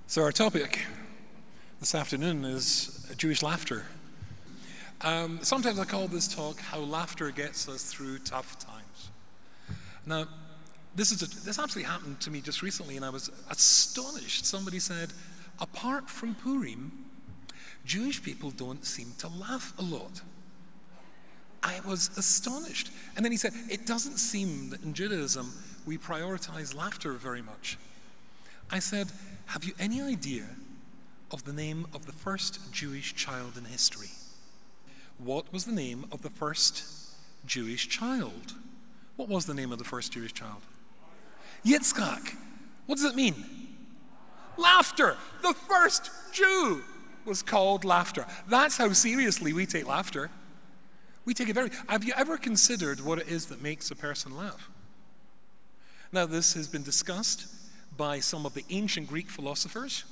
So our topic this afternoon is Jewish laughter. Sometimes I call this talk "How Laughter Gets Us Through Tough Times." Now, this actually happened to me just recently, and I was astonished. Somebody said, apart from Purim, Jewish people don't seem to laugh a lot. I was astonished. And then he said, it doesn't seem that in Judaism we prioritize laughter very much. I said, have you any idea of the name of the first Jewish child in history? What was the name of the first Jewish child? What was the name of the first Jewish child? Yitzchak. What does it mean? Laughter. The first Jew was called laughter. That's how seriously we take laughter. We take it very... Have you ever considered what it is that makes a person laugh? Now, this has been discussed by some of the ancient Greek philosophers.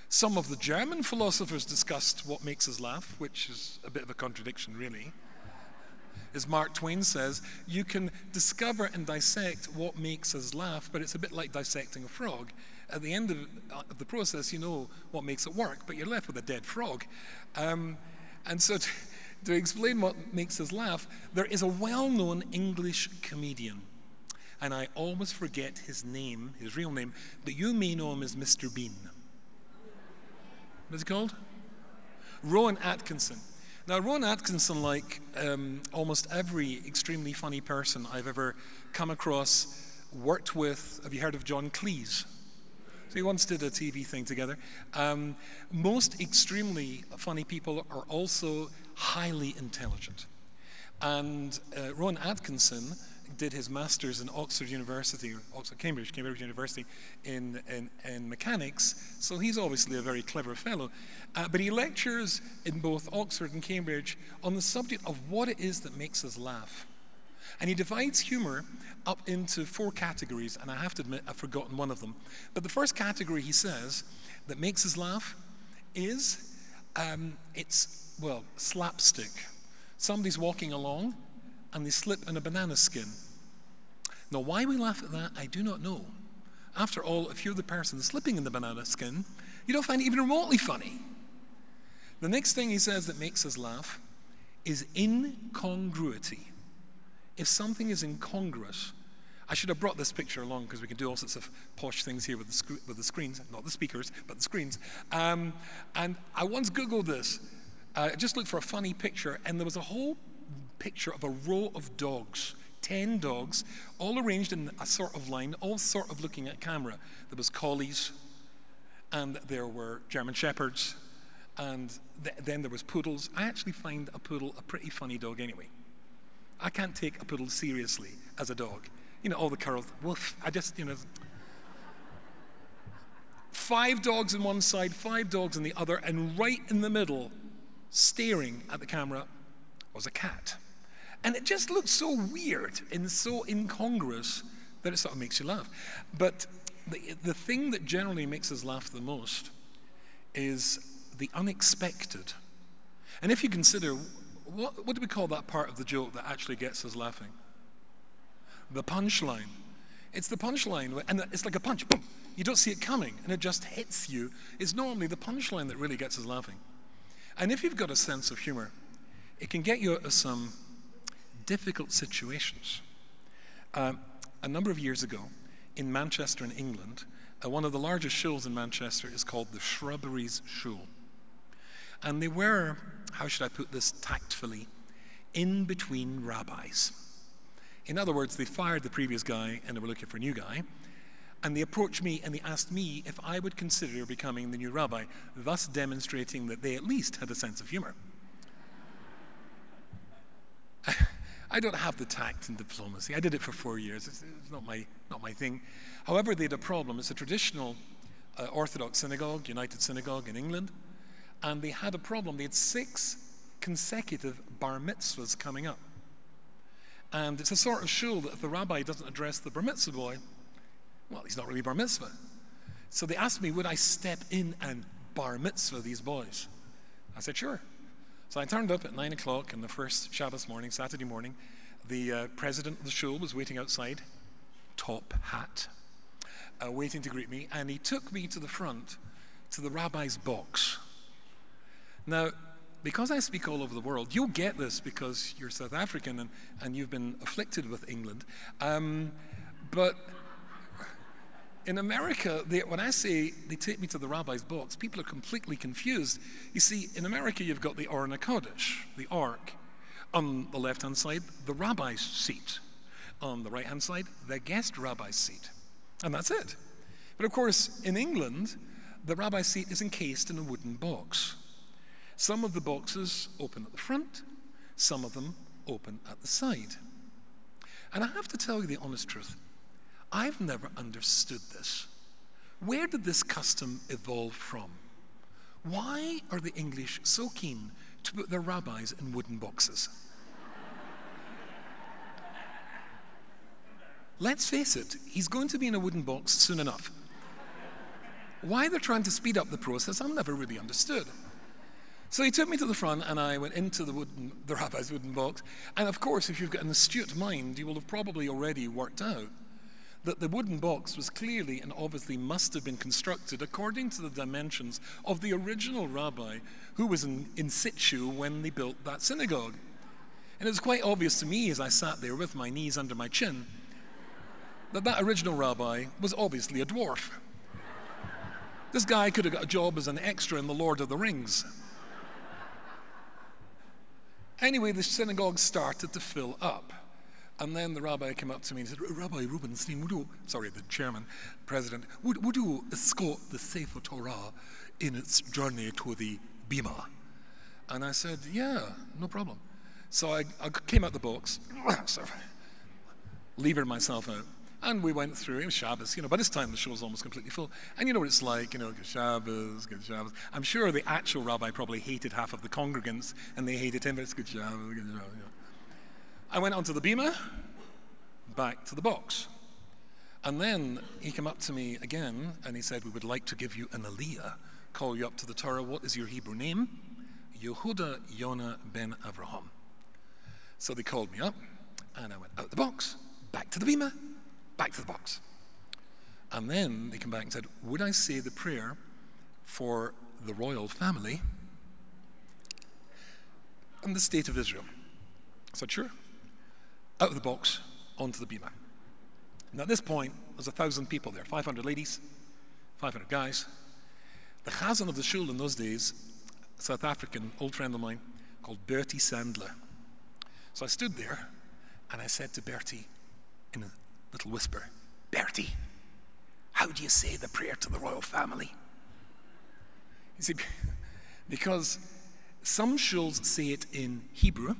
Some of the German philosophers discussed what makes us laugh, which is a bit of a contradiction, really. As Mark Twain says, you can discover and dissect what makes us laugh, but it's a bit like dissecting a frog. At the end of the process, you know what makes it work, but you're left with a dead frog. And so to explain what makes us laugh, there is a well-known English comedian, and I always forget his name, his real name, but you may know him as Mr. Bean. What's he called? Rowan Atkinson. Now, Rowan Atkinson, like almost every extremely funny person I've ever come across, worked with, have you heard of John Cleese? So he once did a TV thing together. Most extremely funny people are also highly intelligent. And Rowan Atkinson did his master's in Oxford University, or Cambridge University in mechanics, so he's obviously a very clever fellow. But he lectures in both Oxford and Cambridge on the subject of what it is that makes us laugh. And he divides humor up into 4 categories, and I have to admit I've forgotten one of them. But the first category, he says, that makes us laugh is, well, slapstick. Somebody's walking along and they slip in a banana skin. Now, why we laugh at that, I do not know. After all, if you're the person slipping in the banana skin, you don't find it even remotely funny. The next thing he says that makes us laugh is incongruity. If something is incongruous, I should have brought this picture along because we can do all sorts of posh things here with the screens, not the speakers, but the screens. And I once Googled this. I just looked for a funny picture, and there was a whole picture of a row of dogs, 10 dogs, all arranged in a sort of line, all sort of looking at camera. There was collies, and there were German shepherds, and then there was poodles. I actually find a poodle a pretty funny dog anyway. I can't take a poodle seriously as a dog. You know, all the curls, woof, I just, you know. 5 dogs on one side, 5 dogs on the other, and right in the middle, staring at the camera, was a cat. And it just looked so weird and so incongruous that it sort of makes you laugh. But the thing that generally makes us laugh the most is the unexpected. And if you consider, what do we call that part of the joke that actually gets us laughing? The punchline. It's the punchline, and it's like a punch, boom. You don't see it coming, and it just hits you. It's normally the punchline that really gets us laughing. And if you've got a sense of humor, it can get you out of some difficult situations. A number of years ago, in Manchester in England, one of the largest shuls in Manchester is called the Shrubberies Shul. And they were, how should I put this tactfully, in between rabbis. In other words, they fired the previous guy and they were looking for a new guy. And they approached me and they asked me if I would consider becoming the new rabbi, thus demonstrating that they at least had a sense of humor. I don't have the tact and diplomacy. I did it for 4 years. It's not my thing. However, they had a problem. It's a traditional Orthodox synagogue, United Synagogue in England, and they had a problem. They had 6 consecutive bar mitzvahs coming up. And it's a sort of shul that if the rabbi doesn't address the bar mitzvah boy, well, he's not really bar mitzvah. So they asked me, would I step in and bar mitzvah these boys? I said, sure. So I turned up at 9 o'clock on the first Shabbos morning, Saturday morning. The president of the shul was waiting outside, top hat, waiting to greet me, and he took me to the front to the rabbi's box. Now, because I speak all over the world, you'll get this because you're South African and you've been afflicted with England. But in America, when I say they take me to the rabbi's box, people are completely confused. You see, in America, you've got the Aron HaKodesh, the Ark. On the left-hand side, the rabbi's seat. On the right-hand side, the guest rabbi's seat. And that's it. But of course, in England, the rabbi's seat is encased in a wooden box. Some of the boxes open at the front, some of them open at the side. And I have to tell you the honest truth, I've never understood this. Where did this custom evolve from? Why are the English so keen to put their rabbis in wooden boxes? Let's face it, he's going to be in a wooden box soon enough. Why they're trying to speed up the process, I've never really understood. So he took me to the front and I went into the rabbi's wooden box. And of course, if you've got an astute mind, you will have probably already worked out that the wooden box was clearly and obviously must have been constructed according to the dimensions of the original rabbi who was in situ when they built that synagogue. And it was quite obvious to me as I sat there with my knees under my chin that that original rabbi was obviously a dwarf. This guy could have got a job as an extra in The Lord of the Rings. Anyway, the synagogue started to fill up. And then the rabbi came up to me and said, Rabbi Rubinstein, the chairman, president, would you escort the Sefer Torah in its journey to the Bima? And I said, yeah, no problem. So I came out the box, levered myself out, and we went through. It was Shabbos, by this time the show was almost completely full. And you know what it's like, good Shabbos, good Shabbos. I'm sure the actual rabbi probably hated half of the congregants, and they hated him, but it's good Shabbos, good Shabbos. I went onto the bima, back to the box. And then he came up to me again, and he said, we would like to give you an aliyah, call you up to the Torah. What is your Hebrew name? Yehuda Yonah ben Avraham. So they called me up, and I went out the box, back to the bima, back to the box. And then they came back and said, would I say the prayer for the royal family and the state of Israel? I said, sure. Out of the box, onto the bima. Now at this point, there's 1,000 people there, 500 ladies, 500 guys. The chazan of the shul in those days, a South African old friend of mine called Bertie Sandler. So I stood there and I said to Bertie in a little whisper, Bertie, how do you say the prayer to the royal family? You see, because some shuls say it in Hebrew,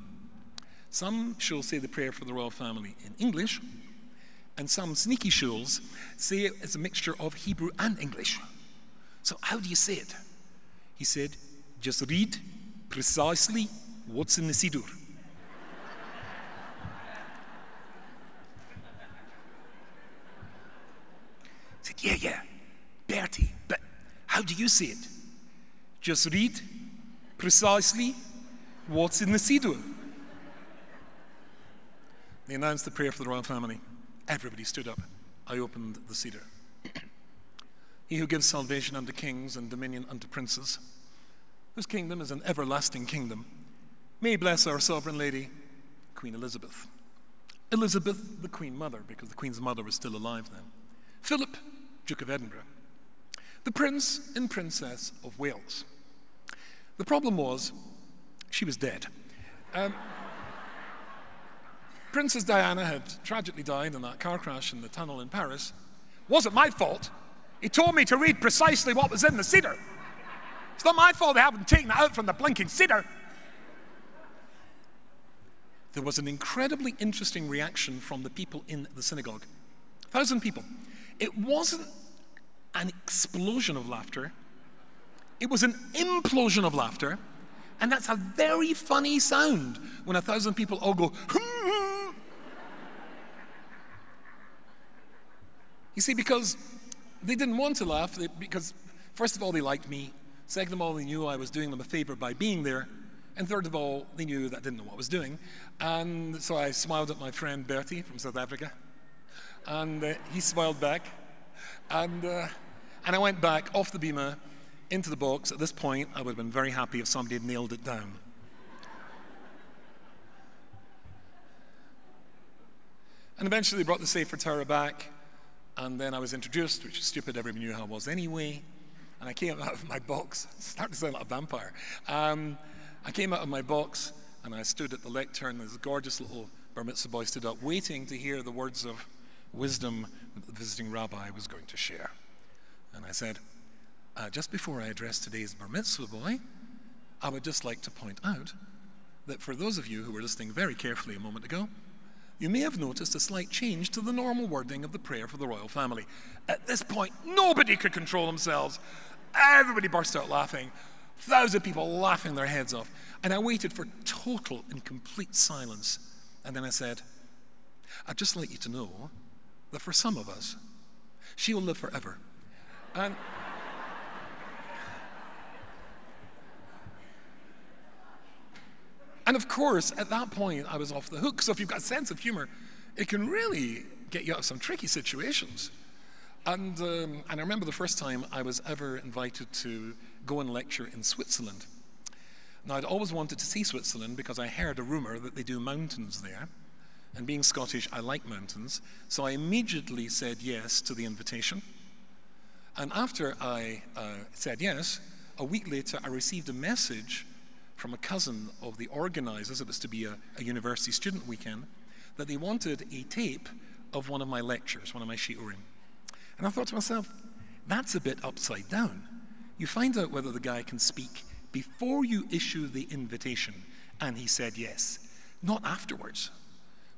some shuls say the prayer for the royal family in English, and some sneaky shuls say it as a mixture of Hebrew and English. So how do you say it? He said, just read precisely what's in the Siddur. I said, yeah, Bertie, but how do you say it? Just read precisely what's in the Siddur. They announced the prayer for the royal family. Everybody stood up. I opened the Siddur. He who gives salvation unto kings and dominion unto princes, whose kingdom is an everlasting kingdom, may bless our sovereign lady, Queen Elizabeth. Elizabeth, the Queen Mother, because the Queen's mother was still alive then. Philip, Duke of Edinburgh. The Prince and Princess of Wales. The problem was, she was dead. Princess Diana had tragically died in that car crash in the tunnel in Paris. Wasn't my fault. He told me to read precisely what was in the Siddur. It's not my fault they haven't taken it out from the blinking Siddur. There was an incredibly interesting reaction from the people in the synagogue. 1,000 people. It wasn't an explosion of laughter. It was an implosion of laughter. And that's a very funny sound when 1,000 people all go, You see, because they didn't want to laugh, because first of all, they liked me. Second of all, they knew I was doing them a favor by being there. And third of all, they knew that I didn't know what I was doing. And so I smiled at my friend Bertie from South Africa. And he smiled back. And I went back off the bima into the box. At this point, I would have been very happy if somebody had nailed it down. And eventually they brought the Sefer Torah back, and then I was introduced, which is stupid, everybody knew how I was anyway. And I came out of my box, starting to sound like a vampire. I came out of my box, and I stood at the lectern, and this gorgeous little bar mitzvah boy stood up, waiting to hear the words of wisdom that the visiting rabbi was going to share. And I said, just before I address today's bar mitzvah boy, I would just like to point out that for those of you who were listening very carefully a moment ago, you may have noticed a slight change to the normal wording of the prayer for the royal family. At this point, nobody could control themselves. Everybody burst out laughing. Thousands of people laughing their heads off. And I waited for total and complete silence. And then I said, I'd just like you to know that for some of us, she will live forever. And of course, at that point, I was off the hook. So if you've got a sense of humor, it can really get you out of some tricky situations. And I remember the first time I was ever invited to go and lecture in Switzerland. Now, I'd always wanted to see Switzerland because I heard a rumor that they do mountains there. And being Scottish, I like mountains. So I immediately said yes to the invitation. And after I said yes, a week later, I received a message from a cousin of the organizers, it was to be a university student weekend, that they wanted a tape of one of my lectures, one of my shiurim. And I thought to myself, that's a bit upside down. You find out whether the guy can speak before you issue the invitation, and he said yes, not afterwards.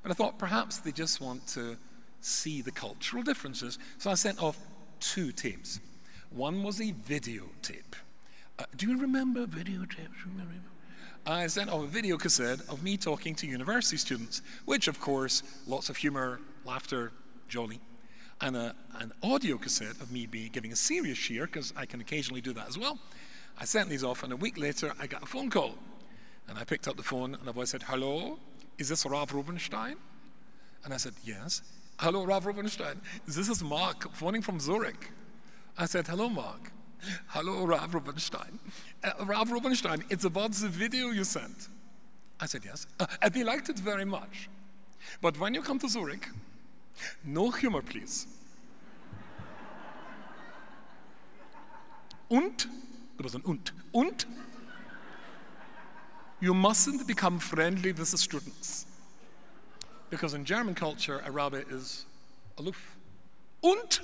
But I thought perhaps they just want to see the cultural differences. So I sent off 2 tapes. One was a videotape. Do you remember videotapes? I sent off a video cassette of me talking to university students, which of course, lots of humor, laughter, jolly, and an audio cassette of me giving a serious shiur, because I can occasionally do that as well. I sent these off, and a week later, I got a phone call. And I picked up the phone, and a voice said, hello, is this Rav Rubinstein? And I said, yes. Hello, Rav Rubinstein. This is Mark, phoning from Zurich. I said, hello, Mark. Hello, Rav Rubinstein. Rav Rubinstein, it's about the video you sent. I said, yes. And he liked it very much. But when you come to Zurich, no humor, please. Und, there was an und, you mustn't become friendly with the students. Because in German culture, a rabbi is aloof. Und,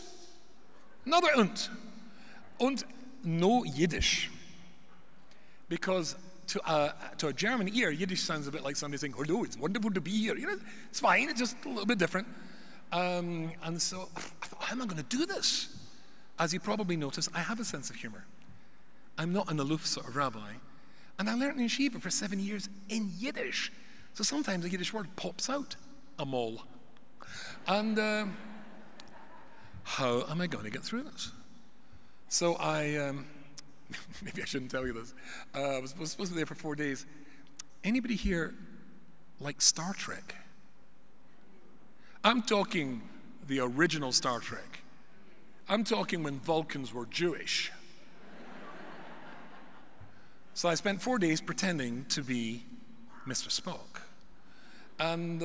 another und. And no Yiddish. Because to a German ear, Yiddish sounds a bit like somebody saying, hello, it's wonderful to be here. You know, it's fine, it's just a little bit different. And so I thought, how am I going to do this? As you probably noticed, I have a sense of humor. I'm not an aloof sort of rabbi. And I learned in yeshiva for 7 years in Yiddish. So sometimes a Yiddish word pops out, amol. And how am I going to get through this? So maybe I shouldn't tell you this. I was supposed to be there for 4 days. Anybody here like Star Trek? I'm talking the original Star Trek. I'm talking when Vulcans were Jewish. So I spent 4 days pretending to be Mr. Spock. And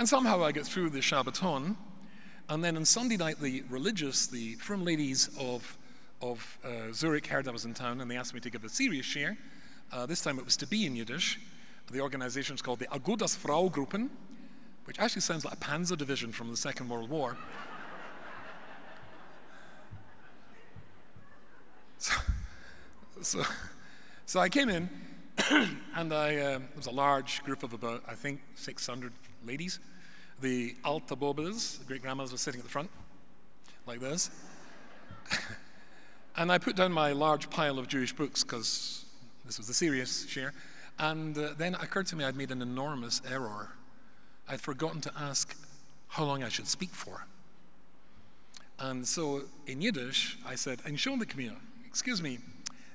somehow I get through the Shabbaton. And then on Sunday night, the frum ladies of Zurich heard I was in town, and they asked me to give a serious shiur. This time it was to be in Yiddish. The organization is called the Agudas Fraugruppen, which actually sounds like a panzer division from the Second World War. So I came in, and there was a large group of about, I think, 600 ladies. The Alta Bobas, the great-grandmothers, were sitting at the front, like this. And I put down my large pile of Jewish books, because this was a serious shiur. And then it occurred to me I'd made an enormous error. I'd forgotten to ask how long I should speak for. And so in Yiddish, I said, Entschuldig mir, excuse me,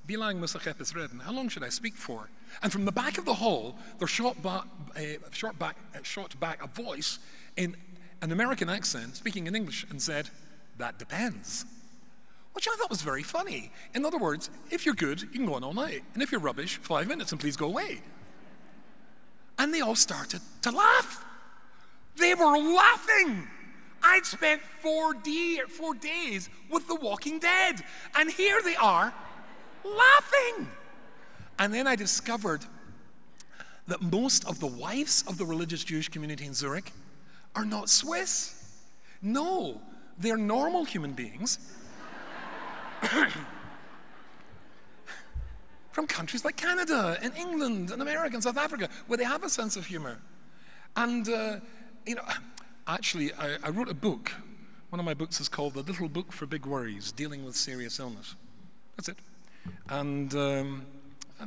wie lang muss ich etwas reden? How long should I speak for? And from the back of the hall, there shot back a voice in an American accent, speaking in English, and said, that depends. which I thought was very funny. In other words, if you're good, you can go on all night. And if you're rubbish, 5 minutes and please go away. And they all started to laugh. They were laughing. I'd spent 4 days with The Walking Dead. And here they are laughing. And then I discovered that most of the wives of the religious Jewish community in Zurich are not Swiss. No, they're normal human beings from countries like Canada and England and America and South Africa, where they have a sense of humor. And, you know, actually, I wrote a book. One of my books is called The Little Book for Big Worries, Dealing with Serious Illness. That's it. And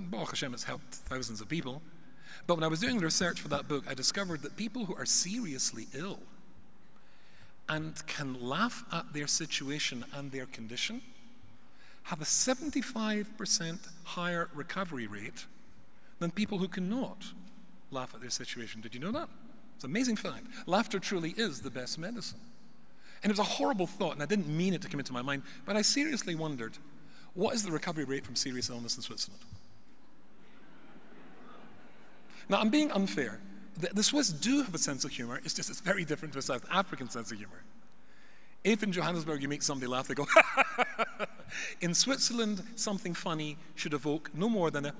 Baruch Hashem, it's helped thousands of people. But when I was doing the research for that book, I discovered that people who are seriously ill and can laugh at their situation and their condition have a 75% higher recovery rate than people who cannot laugh at their situation. Did you know that? It's an amazing fact. Laughter truly is the best medicine. And it was a horrible thought, and I didn't mean it to come into my mind, but I seriously wondered, what is the recovery rate from serious illness in Switzerland? Now, I'm being unfair. The Swiss do have a sense of humor. It's just it's very different to a South African sense of humor. If in Johannesburg you make somebody laugh, they go, in Switzerland, something funny should evoke no more than a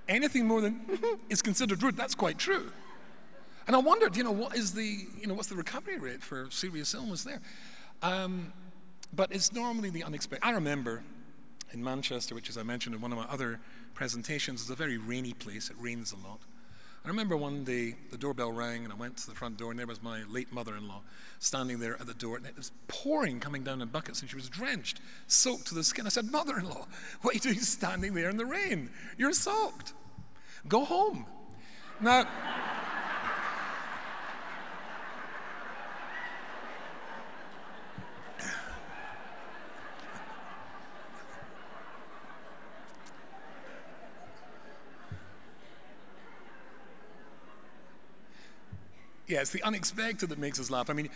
anything more than is considered rude. That's quite true. And I wondered, what's the recovery rate for serious illness there? But it's normally the unexpected. I remember in Manchester, which, as I mentioned in one of my other presentations, is a very rainy place. It rains a lot. I remember one day the doorbell rang and I went to the front door and there was my late mother-in-law standing there at the door, and it was pouring, coming down in buckets, and she was drenched, soaked to the skin. I said, "Mother-in-law, what are you doing standing there in the rain? You're soaked. Go home." Now, yeah, it's the unexpected that makes us laugh. I mean,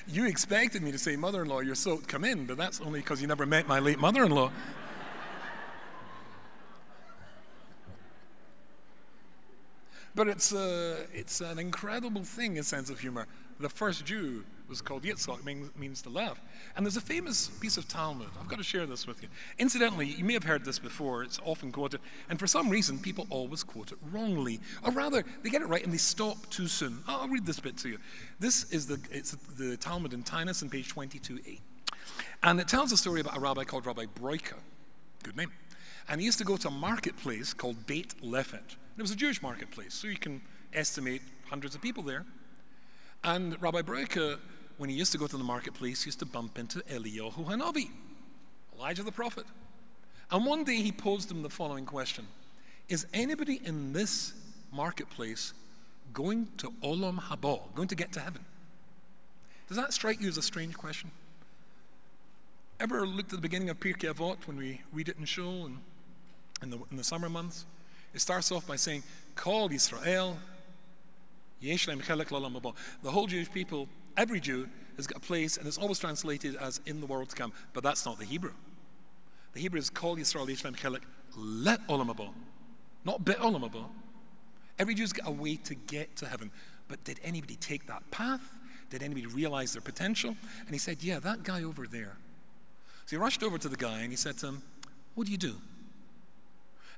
you expected me to say, "Mother-in-law, you're soaked, come in," but that's only because you never met my late mother-in-law. But it's an incredible thing, a sense of humor. The first Jew was called Yitzhak, means to laugh. And there's a famous piece of Talmud. I've got to share this with you. Incidentally, you may have heard this before. It's often quoted. And for some reason, people always quote it wrongly. Or rather, they get it right and they stop too soon. I'll read this bit to you. It's the Talmud in Tainus on page 22a. And it tells a story about a rabbi called Rabbi Broika. Good name. And he used to go to a marketplace called Beit Lefet. It was a Jewish marketplace, so you can estimate hundreds of people there. And Rabbi Broika, when he used to go to the marketplace, used to bump into Eliyahu Hanavi, Elijah the prophet. And one day he posed him the following question: is anybody in this marketplace going to Olam Haba, going to get to heaven? Does that strike you as a strange question? Ever looked at the beginning of Pirkei Avot when we read it in shul and in the summer months? It starts off by saying, Kol Yisrael, Yesh Lehem Chelek L'Olam Haba. The whole Jewish people, every Jew, has got a place, and it's always translated as in the world to come. But that's not the Hebrew. The Hebrew is Kol Yisrael Yesh Lehem Chelek L'Olam Haba, not Beit Olam Haba. Every Jew's got a way to get to heaven. But did anybody take that path? Did anybody realize their potential? And he said, yeah, that guy over there. So he rushed over to the guy and he said to him, what do you do?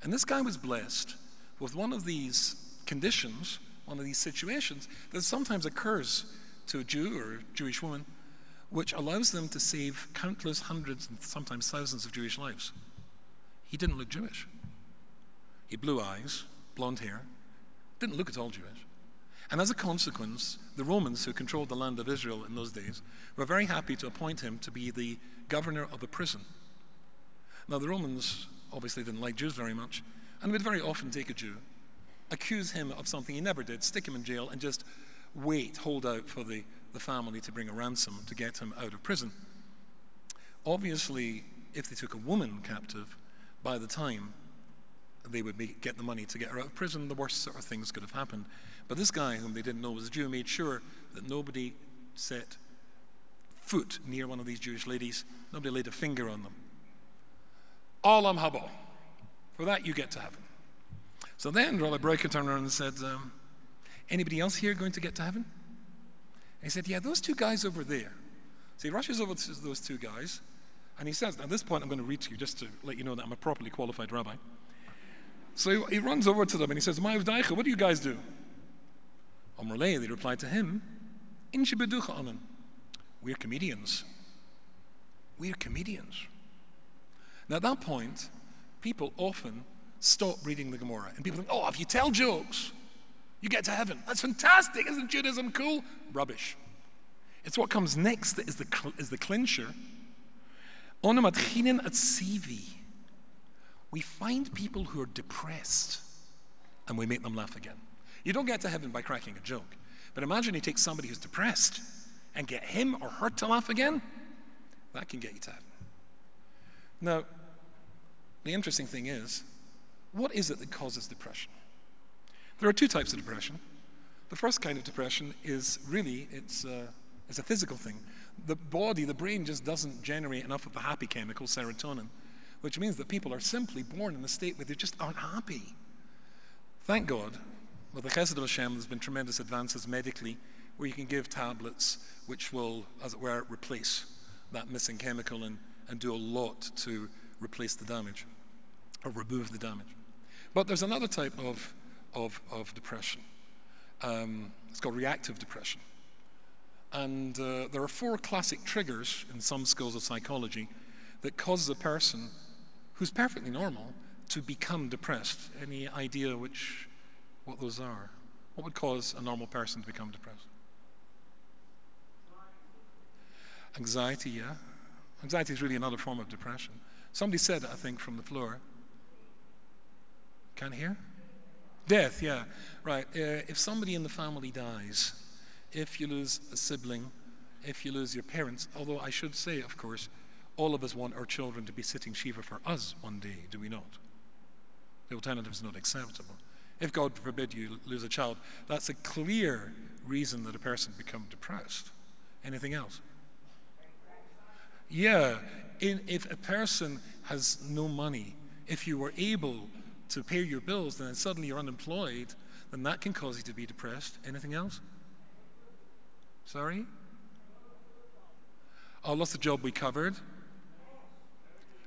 And this guy was blessed with one of these conditions, one of these situations that sometimes occurs to a Jew or a Jewish woman, which allows them to save countless hundreds and sometimes thousands of Jewish lives. He didn't look Jewish. He had blue eyes, blonde hair, didn't look at all Jewish. And as a consequence, the Romans, who controlled the land of Israel in those days, were very happy to appoint him to be the governor of a prison. Now, the Romans obviously didn't like Jews very much, and would very often take a Jew, accuse him of something he never did, stick him in jail, and just hold out for the family to bring a ransom to get him out of prison. Obviously, if they took a woman captive, by the time they would get the money to get her out of prison, the worst sort of things could have happened. But this guy, whom they didn't know was a Jew, made sure that nobody set foot near one of these Jewish ladies. Nobody laid a finger on them. Olam haba. For that, you get to heaven. So then Rabbi Broika turned around and said, anybody else here going to get to heaven? And he said, yeah, those two guys over there. So he rushes over to those two guys, and he says, at this point I'm going to read to you just to let you know that I'm a properly qualified rabbi. So he runs over to them and he says, what do you guys do? Omrlei, they replied to him, we're comedians. We're comedians. Now at that point, people often stop reading the Gemara, and people think, oh, if you tell jokes, you get to heaven. That's fantastic. Isn't Judaism cool? Rubbish. It's what comes next that is the clincher. We find people who are depressed and we make them laugh again. You don't get to heaven by cracking a joke. But imagine you take somebody who's depressed and get him or her to laugh again. That can get you to heaven. Now, the interesting thing is, what is it that causes depression? There are two types of depression. The first kind of depression is really, it's a physical thing. The body, the brain just doesn't generate enough of the happy chemical, serotonin, which means that people are simply born in a state where they just aren't happy. Thank God, with the Chesed of Hashem, there's been tremendous advances medically where you can give tablets which will, as it were, replace that missing chemical and do a lot to replace the damage or remove the damage. But there's another type of depression. It's called reactive depression. And there are 4 classic triggers in some schools of psychology that causes a person who's perfectly normal to become depressed. Any idea what those are? What would cause a normal person to become depressed? Anxiety, yeah. Anxiety is really another form of depression. Somebody said it, I think, from the floor. Can't hear? Death, yeah. Right. If somebody in the family dies, if you lose a sibling, if you lose your parents, although I should say, of course, all of us want our children to be sitting Shiva for us one day, do we not? The alternative is not acceptable. If, God forbid, you lose a child, that's a clear reason that a person become depressed. Anything else? Yeah. If a person has no money, if you were able to pay your bills, then suddenly you're unemployed, then that can cause you to be depressed. Anything else? Sorry? Oh, lost the job we covered.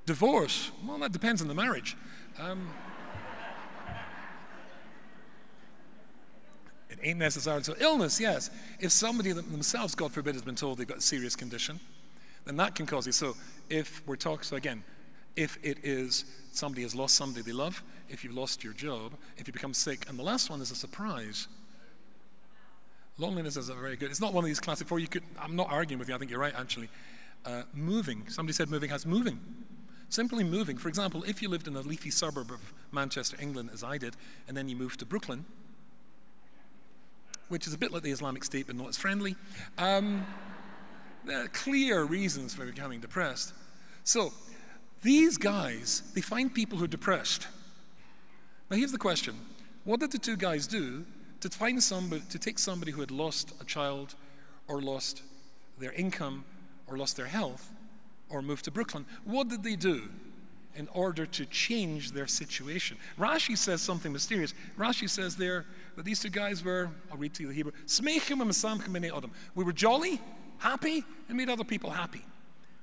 Divorce. Well, that depends on the marriage. It ain't necessarily so. Illness, yes. If somebody themselves, God forbid, has been told they've got a serious condition, then that can cause you. So if we're talking, so again, if it is somebody has lost somebody they love, if you've lost your job, if you become sick, and the last one is a surprise. Loneliness is a very good, it's not one of these classic 4. I'm not arguing with you, I think you're right actually. Moving, somebody said moving has moving. Simply moving. For example, if you lived in a leafy suburb of Manchester, England, as I did, and then you moved to Brooklyn, which is a bit like the Islamic State but not as friendly, there are clear reasons for becoming depressed. So, these guys, they find people who are depressed. Now here's the question. What did the 2 guys do to find somebody, to take somebody who had lost a child or lost their income or lost their health or moved to Brooklyn? What did they do in order to change their situation? Rashi says something mysterious. Rashi says there that these 2 guys were, I'll read to you the Hebrew, Smeichim and Mesamchim b'nei Adam. We were jolly, happy, and made other people happy.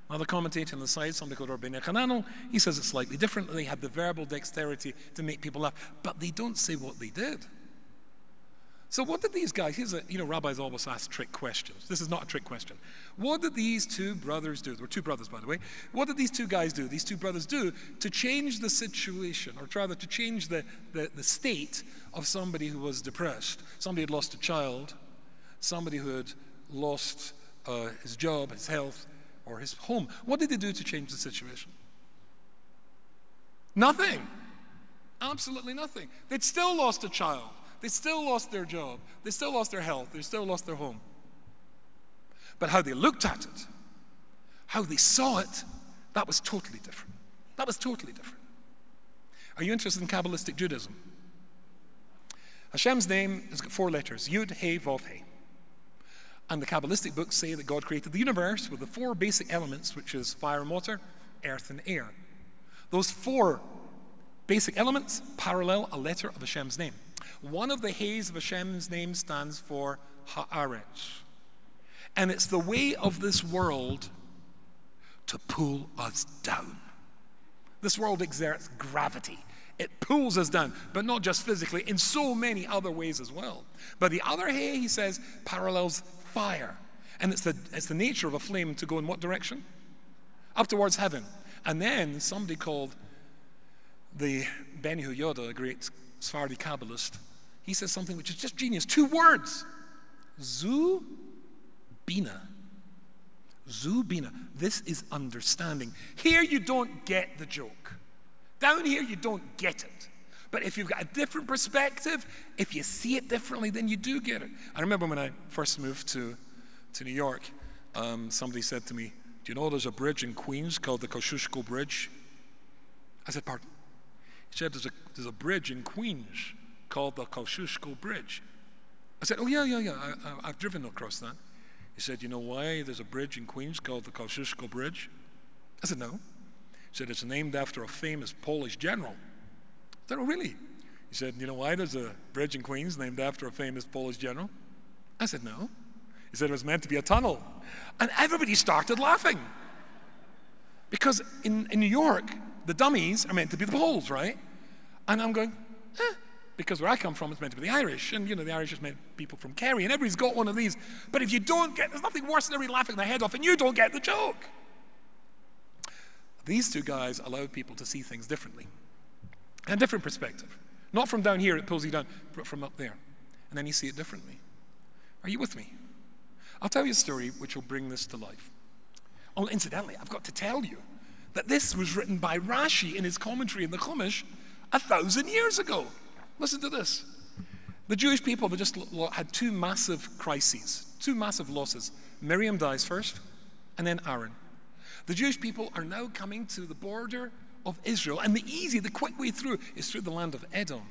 Another commentator on the side, somebody called Rabbi YY, he says it's slightly different. They had the verbal dexterity to make people laugh, but they don't say what they did. So what did these guys, rabbis always ask trick questions. This is not a trick question. What did these 2 brothers do? There were 2 brothers, by the way. What did these 2 guys do, these 2 brothers do, to change the situation, or rather to change the state of somebody who was depressed? Somebody had lost a child, somebody who had lost his job, his health, or his home. What did they do to change the situation? Nothing. Absolutely nothing. They'd still lost a child. They still lost their job. They still lost their health. They still lost their home. But how they looked at it, how they saw it, that was totally different. That was totally different. Are you interested in Kabbalistic Judaism? Hashem's name has got 4 letters, Yud, He, Vav, He. And the Kabbalistic books say that God created the universe with the 4 basic elements, which is fire and water, earth and air. Those 4 basic elements parallel a letter of Hashem's name. One of the Hayes of Hashem's name stands for Haaretz. And it's the way of this world to pull us down. This world exerts gravity. It pulls us down, but not just physically, in so many other ways as well. But the other hay, he says, parallels fire. And it's the nature of a flame to go in what direction? Up towards heaven. And then somebody called the Ben Yehuda, a great Sephardi Kabbalist, he says something which is just genius. 2 words. Zu Bina. Zu Bina. This is understanding. Here you don't get the joke. Down here you don't get it. But if you've got a different perspective, if you see it differently, then you do get it. I remember when I first moved to New York, somebody said to me, do you know there's a bridge in Queens called the Kosciuszko Bridge? I said, pardon? He said, there's a bridge in Queens called the Kosciuszko Bridge. I said, oh, yeah, I've driven across that. He said, you know why there's a bridge in Queens called the Kosciuszko Bridge? I said, no. He said, it's named after a famous Polish general. I said, oh, really? He said, you know why there's a bridge in Queens named after a famous Polish general? I said, no. He said, it was meant to be a tunnel. And everybody started laughing. Because in New York, the dummies are meant to be the Poles, right? And I'm going, because where I come from, it's meant to be the Irish. And, the Irish is meant people from Kerry. And everybody's got one of these. But if you don't get, there's nothing worse than everybody laughing their head off and you don't get the joke. These 2 guys allowed people to see things differently. A different perspective. Not from down here, it pulls you down, but from up there. And then you see it differently. Are you with me? I'll tell you a story which will bring this to life. Oh, incidentally, I've got to tell you that this was written by Rashi in his commentary in the Chumash 1,000 years ago. Listen to this. The Jewish people had just had 2 massive crises, 2 massive losses. Miriam dies first, and then Aaron. The Jewish people are now coming to the border of Israel, and the quick way through is through the land of Edom.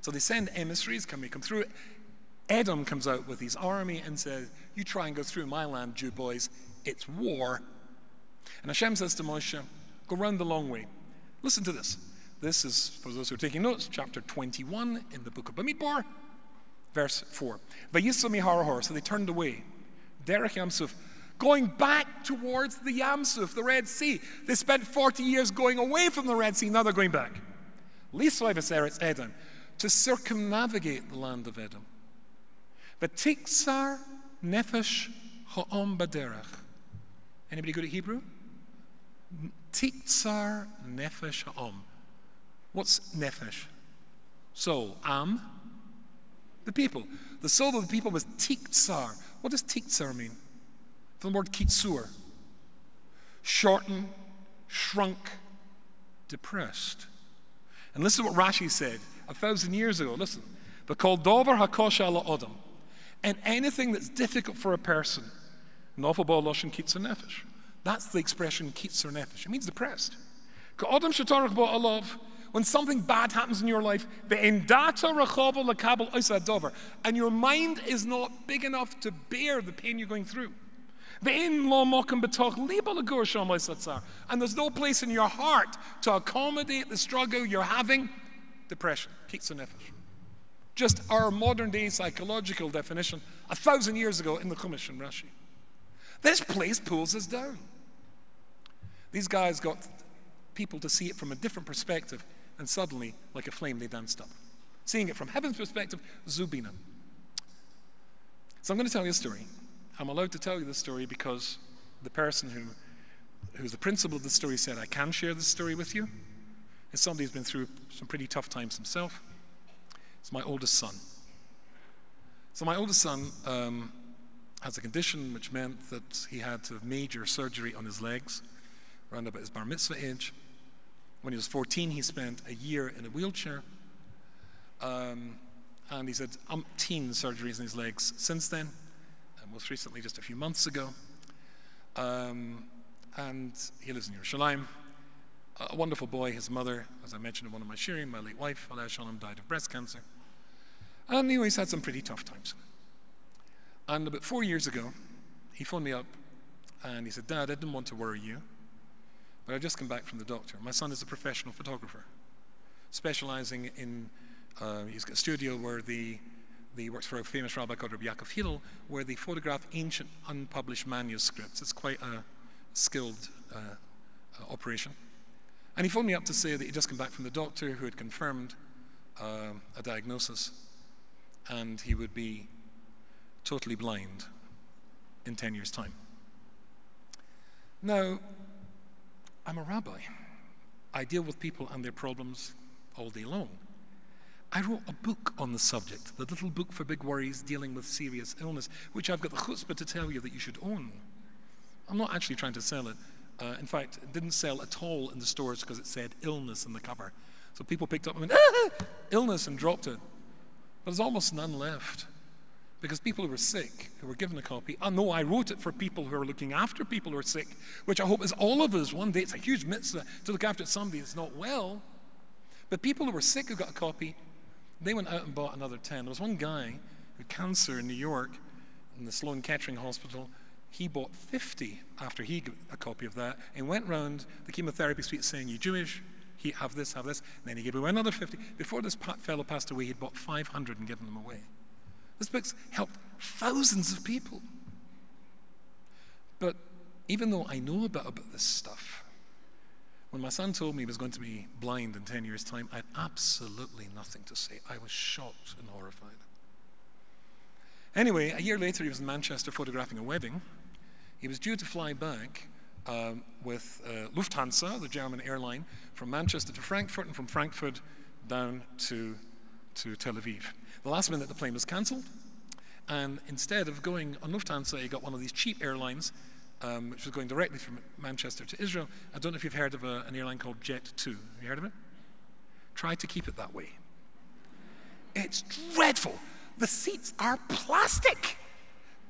So they send emissaries, can we come through it? Edom comes out with his army and says, you try and go through my land, Jew boys, it's war. And Hashem says to Moshe, go round the long way. Listen to this. This is, for those who are taking notes, chapter 21 in the book of Bamidbar, verse 4. Vayisami harahor, so they turned away. Derech Yamsuf, going back towards the Yamsuf, the Red Sea. They spent 40 years going away from the Red Sea, now they're going back. Lisvai v'seretz Edom, to circumnavigate the land of Edom. V'tiksar nefesh ha'om baderach. Anybody good at Hebrew? Tiksar nefesh ha'om. What's nefesh? Soul. Am? The people. The soul of the people was tiksar. What does tiksar mean? From the word kitsur. Shorten, shrunk, depressed. And listen to what Rashi said 1,000 years ago. Listen. V'kol dover hakosh ala odom. And anything that's difficult for a person, nofel bo loshen kitzur nefesh. That's the expression kitzur nefesh. It means depressed. Ka'odom shetarach bo alav. When something bad happens in your life, and your mind is not big enough to bear the pain you're going through. And there's no place in your heart to accommodate the struggle you're having. Depression, kitzur nefesh. Just our modern day psychological definition 1,000 years ago in the Chumash and Rashi. This place pulls us down. These guys got people to see it from a different perspective. And suddenly, like a flame, they danced up. Seeing it from heaven's perspective, Zubina. So I'm going to tell you a story. I'm allowed to tell you this story because the person who's the principal of the story said, I can share this story with you. It's somebody who's been through some pretty tough times himself. It's my oldest son. So my oldest son has a condition which meant that he had to have major surgery on his legs around about his bar mitzvah age. When he was 14, he spent a year in a wheelchair. And he's had umpteen surgeries in his legs since then, most recently just a few months ago. And he lives in Yerushalayim. A wonderful boy. His mother, as I mentioned in one of my sharing, my late wife, Aleh Shalom, died of breast cancer. And he's had some pretty tough times. And about 4 years ago, he phoned me up and he said, Dad, I didn't want to worry you, but I've just come back from the doctor. My son is a professional photographer, specializing in, he's got a studio where he works for a famous rabbi called Rabbi YY, where they photograph ancient unpublished manuscripts. It's quite a skilled operation. And he phoned me up to say that he'd just come back from the doctor who had confirmed a diagnosis, and he would be totally blind in 10 years' time. Now, I'm a rabbi. I deal with people and their problems all day long. I wrote a book on the subject, the little book for big worries dealing with serious illness, which I've got the chutzpah to tell you that you should own. I'm not actually trying to sell it. In fact, it didn't sell at all in the stores because it said illness in the cover. So people picked up and went, illness, and dropped it. But there's almost none left. Because people who were sick, who were given a copy, I know I wrote it for people who are looking after people who are sick, which I hope is all of us one day. It's a huge mitzvah to look after somebody that's not well. But people who were sick who got a copy, they went out and bought another 10. There was one guy who had cancer in New York, in the Sloan Kettering Hospital. He bought 50 after he got a copy of that, and went round the chemotherapy suite saying, you Jewish, have this, and then he gave away another 50. Before this fellow passed away, he'd bought 500 and given them away. This book's helped thousands of people. But even though I know about this stuff, when my son told me he was going to be blind in 10 years' time, I had absolutely nothing to say. I was shocked and horrified. Anyway, a year later, he was in Manchester photographing a wedding. He was due to fly back with Lufthansa, the German airline, from Manchester to Frankfurt, and from Frankfurt down to Tel Aviv. The last minute, the plane was cancelled, and instead of going on Lufthansa, he got one of these cheap airlines, which was going directly from Manchester to Israel. I don't know if you've heard of an airline called Jet2. Have you heard of it? Try to keep it that way. It's dreadful. The seats are plastic.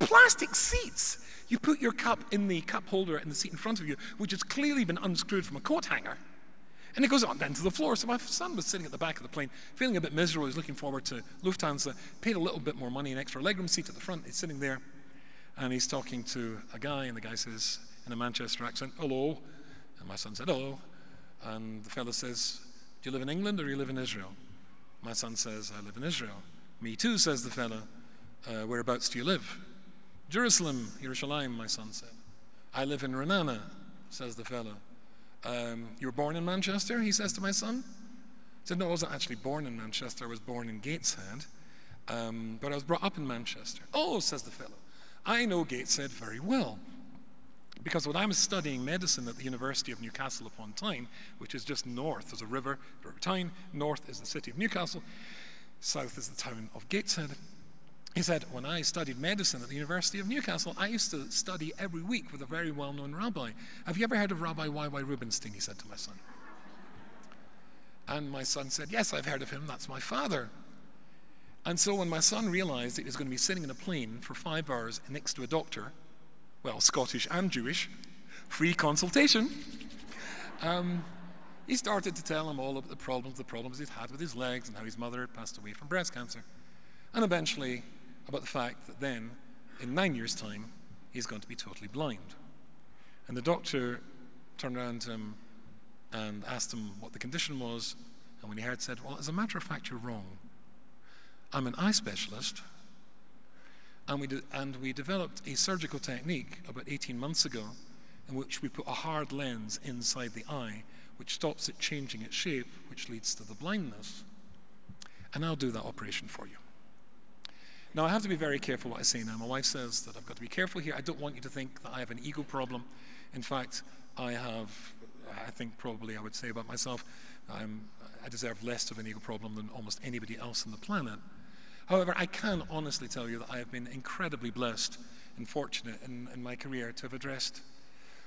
Plastic seats. You put your cup in the cup holder in the seat in front of you, which has clearly been unscrewed from a coat hanger, and it goes on down to the floor. So my son was sitting at the back of the plane, feeling a bit miserable. He was looking forward to Lufthansa, paid a little bit more money, an extra legroom seat at the front. He's sitting there, and he's talking to a guy, and the guy says, in a Manchester accent, hello. And my son said, hello. And the fellow says, do you live in England or do you live in Israel? My son says, I live in Israel. Me too, says the fellow. Whereabouts do you live? Jerusalem, Yerushalayim, my son said. I live in Renana, says the fellow. You were born in Manchester, he says to my son. He said, no, I wasn't actually born in Manchester. I was born in Gateshead, but I was brought up in Manchester. Oh, says the fellow, I know Gateshead very well, because when I was studying medicine at the University of Newcastle upon Tyne, which is just north, there's a river Tyne, north is the city of Newcastle, south is the town of Gateshead. He said, when I studied medicine at the University of Newcastle, I used to study every week with a very well-known rabbi. Have you ever heard of Rabbi YY Rubinstein, he said to my son. And my son said, yes, I've heard of him, that's my father. And so when my son realized that he was going to be sitting in a plane for 5 hours next to a doctor, well, Scottish and Jewish, free consultation, he started to tell him all about the problems he'd had with his legs and how his mother had passed away from breast cancer. And eventually, about the fact that then, in 9 years' time, he's going to be totally blind. And the doctor turned around to him and asked him what the condition was, and when he heard, said, well, as a matter of fact, you're wrong. I'm an eye specialist, and we developed a surgical technique about 18 months ago in which we put a hard lens inside the eye, which stops it changing its shape, which leads to the blindness. And I'll do that operation for you. Now, I have to be very careful what I say now. My wife says that I've got to be careful here. I don't want you to think that I have an ego problem. In fact, I think probably I would say about myself, I deserve less of an ego problem than almost anybody else on the planet. However, I can honestly tell you that I have been incredibly blessed and fortunate in my career to have addressed,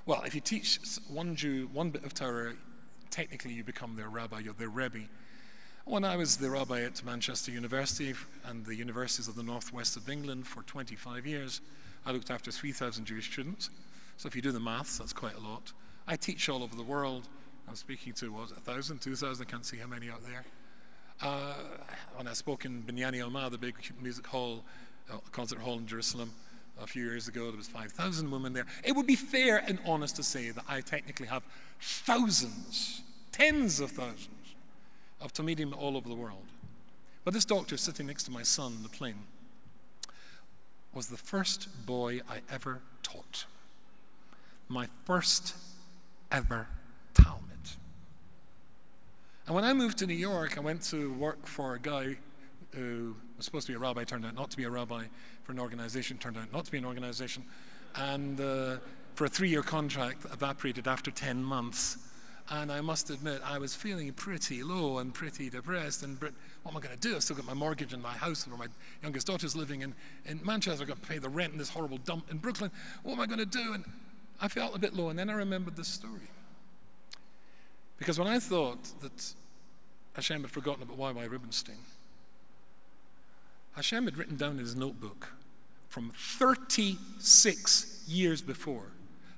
well, if you teach one Jew one bit of Torah, technically you become their rabbi, you're their Rebbe. When I was the rabbi at Manchester University and the universities of the northwest of England for 25 years, I looked after 3,000 Jewish students. So if you do the maths, that's quite a lot. I teach all over the world. I'm speaking to, 1,000, 2,000, I can't see how many out there. When I spoke in Binyani Alma, the big music hall, concert hall in Jerusalem, A few years ago, there was 5,000 women there. It would be fair and honest to say that I technically have thousands, tens of thousands of Talmidim all over the world. But this doctor sitting next to my son on the plane was the first boy I ever taught. My first ever Talmud. And when I moved to New York, I went to work for a guy who was supposed to be a rabbi, turned out not to be a rabbi, for an organization, turned out not to be an organization, and for a 3-year contract that evaporated after 10 months. And I must admit, I was feeling pretty low and pretty depressed, and what am I going to do? I've still got my mortgage and my house where my youngest daughter's living in Manchester. I've got to pay the rent in this horrible dump in Brooklyn. What am I going to do? And I felt a bit low, and then I remembered this story. Because when I thought that Hashem had forgotten about YY Rubinstein, Hashem had written down in his notebook from 36 years before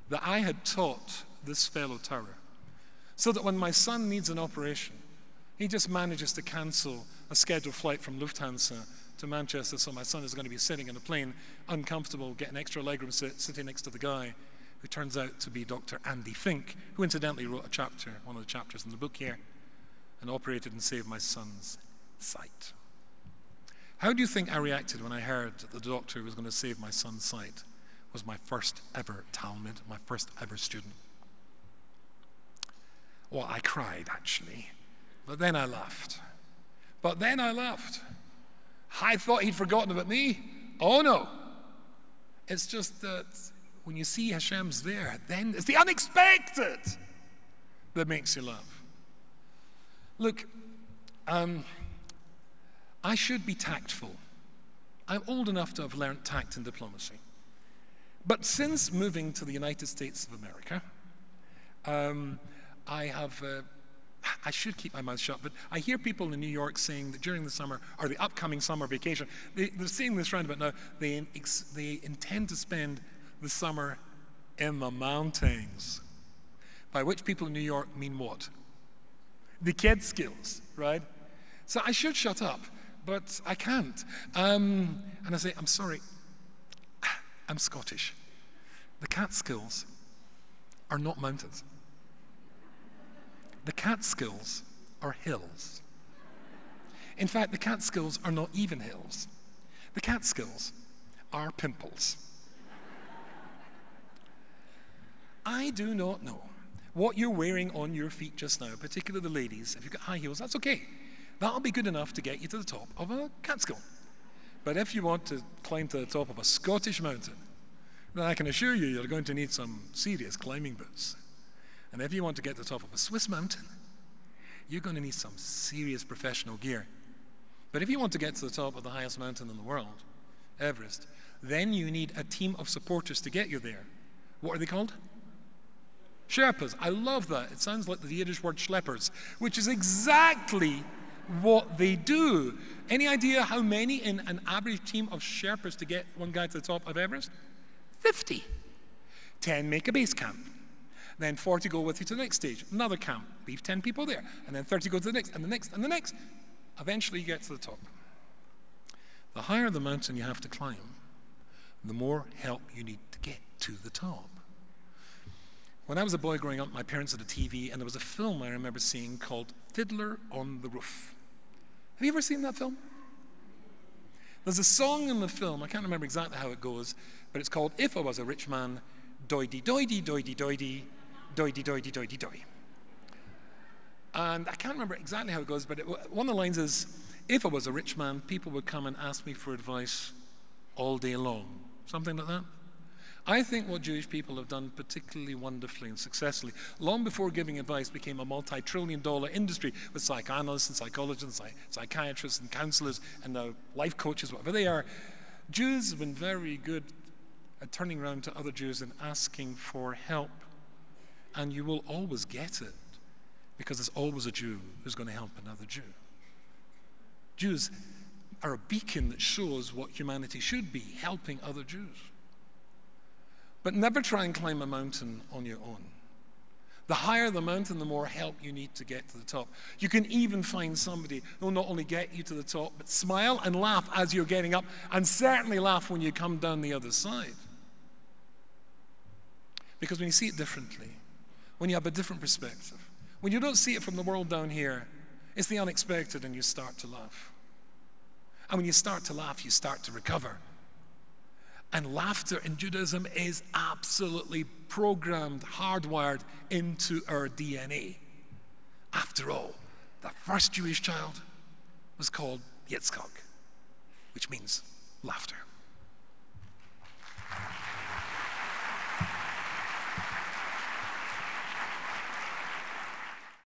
that I had taught this fellow Torah, so that when my son needs an operation, he just manages to cancel a scheduled flight from Lufthansa to Manchester, so my son is going to be sitting in a plane, uncomfortable, getting extra legroom, sitting next to the guy who turns out to be Dr. Andy Fink, who incidentally wrote a chapter, one of the chapters in the book here, and operated and saved my son's sight. How do you think I reacted when I heard that the doctor who was going to save my son's sight was my first ever Talmud, my first ever student? Well, I cried, actually, but then I laughed. I thought he'd forgotten about me. Oh, no. It's just that when you see Hashem's there, then it's the unexpected that makes you laugh. Look, I should be tactful. I'm old enough to have learned tact and diplomacy. But since moving to the United States of America, I should keep my mouth shut, but I hear people in New York saying that during the summer, or the upcoming summer vacation, they're saying this roundabout now, they intend to spend the summer in the mountains. By which people in New York mean what? The Catskills, right? So I should shut up, but I can't. And I say, I'm sorry, I'm Scottish. The Catskills are not mountains. The Catskills are hills. In fact, the Catskills are not even hills. The Catskills are pimples. I do not know what you're wearing on your feet just now, particularly the ladies. If you've got high heels, that's okay. That'll be good enough to get you to the top of a Catskill. But if you want to climb to the top of a Scottish mountain, then I can assure you you're going to need some serious climbing boots. And if you want to get to the top of a Swiss mountain, you're going to need some serious professional gear. But if you want to get to the top of the highest mountain in the world, Everest, then you need a team of supporters to get you there. What are they called? Sherpas. I love that. It sounds like the Yiddish word schleppers, which is exactly what they do. Any idea how many in an average team of Sherpas to get one guy to the top of Everest? 50. 10 make a base camp. Then 40 go with you to the next stage. Another camp. Leave 10 people there. And then 30 go to the next, and the next, and the next. Eventually you get to the top. The higher the mountain you have to climb, the more help you need to get to the top. When I was a boy growing up, my parents had a TV, and there was a film I remember seeing called Fiddler on the Roof. Have you ever seen that film? There's a song in the film, I can't remember exactly how it goes, but it's called If I Was a Rich Man, doidy doidy doidy doidy, doidy doidy doidy doidy. And I can't remember exactly how it goes, but one of the lines is, if I was a rich man, people would come and ask me for advice all day long. Something like that. I think what Jewish people have done particularly wonderfully and successfully, long before giving advice became a multi-trillion-dollar industry with psychoanalysts and psychologists and psychiatrists and counselors and now life coaches, whatever they are, Jews have been very good at turning around to other Jews and asking for help. And you will always get it, because there's always a Jew who's going to help another Jew. Jews are a beacon that shows what humanity should be, helping other Jews. But never try and climb a mountain on your own. The higher the mountain, the more help you need to get to the top. You can even find somebody who will not only get you to the top, but smile and laugh as you're getting up, and certainly laugh when you come down the other side. Because when you see it differently, when you have a different perspective, when you don't see it from the world down here, it's the unexpected and you start to laugh. And when you start to laugh, you start to recover. And laughter in Judaism is absolutely programmed, hardwired into our DNA. After all, the first Jewish child was called Yitzchak, which means laughter.